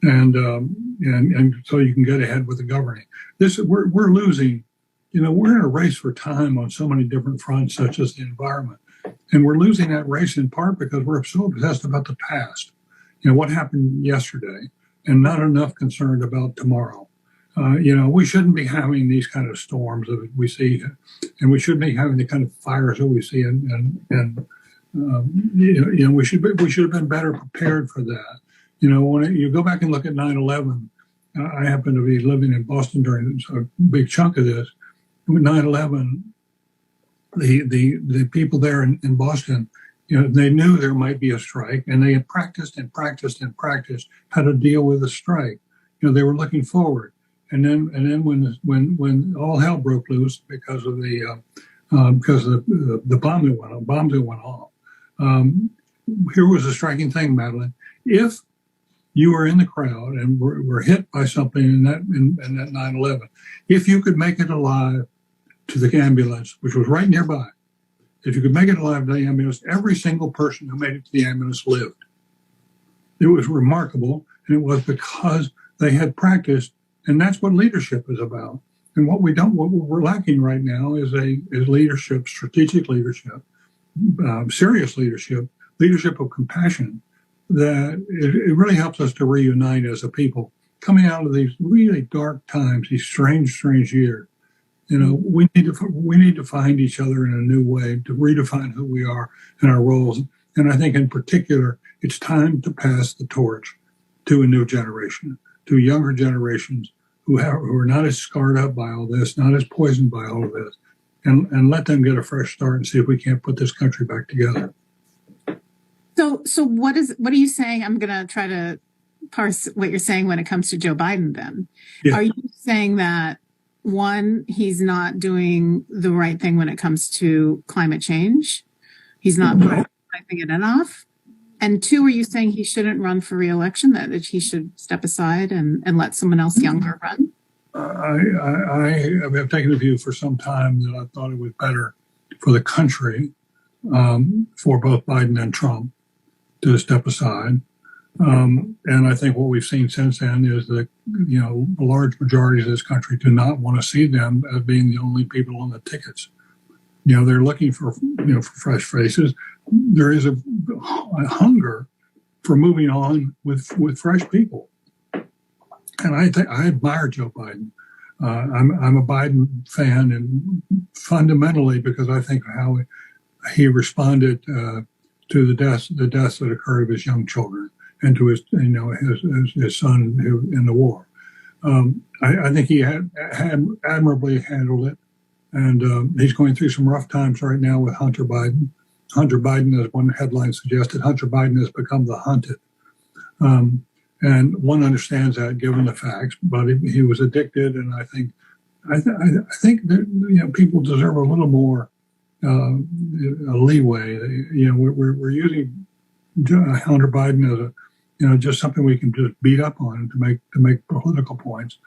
and so you can get ahead with the governing. We're losing. We're in a race for time on so many different fronts, such as the environment, and we're losing that race in part because we're so obsessed about the past. What happened yesterday, and not enough concerned about tomorrow. We shouldn't be having these kind of storms that we see, and we shouldn't be having the kind of fires that we see, and we should have been better prepared for that. When you go back and look at 9/11, I happen to be living in Boston during a big chunk of this. With 9/11, the people there in Boston, they knew there might be a strike, and they had practiced and practiced and practiced how to deal with a strike. They were looking forward, and then when all hell broke loose because of the bombs that went off. Here was a striking thing, Madeline. If you were in the crowd and were hit by something in that 9/11, if you could make it alive to the ambulance, which was right nearby, if you could make it alive to the ambulance, every single person who made it to the ambulance lived. It was remarkable, and it was because they had practiced, and that's what leadership is about. And what we're lacking right now is leadership, strategic leadership, serious leadership of compassion. That it really helps us to reunite as a people coming out of these really dark times, these strange years. We need to find each other in a new way, to redefine who we are and our roles. And I think in particular, it's time to pass the torch to a new generation, to younger generations who are not as scarred up by all this, not as poisoned by all of this, and let them get a fresh start and see if we can't put this country back together. So what are you saying? I'm going to try to parse what you're saying when it comes to Joe Biden then. Yeah. Are you saying that, one, he's not doing the right thing when it comes to climate change? He's not protecting it enough? And two, are you saying he shouldn't run for re-election, that he should step aside and let someone else younger run? I have taken the view for some time that I thought it was better for the country, for both Biden and Trump, to step aside. And I think what we've seen since then is that, large majorities of this country do not want to see them as being the only people on the tickets. They're looking for fresh faces. There is a hunger for moving on with fresh people. And I admire Joe Biden. I'm a Biden fan, and fundamentally because I think how he responded to the deaths that occurred of his young children and to his son who in the war. I think he had admirably handled it, and he's going through some rough times right now with Hunter Biden. Hunter Biden, as one headline suggested, Hunter Biden has become the hunted. And one understands that given the facts, but he was addicted, and I think that people deserve a little more leeway. We're using Hunter Biden as just something we can just beat up on to make political points.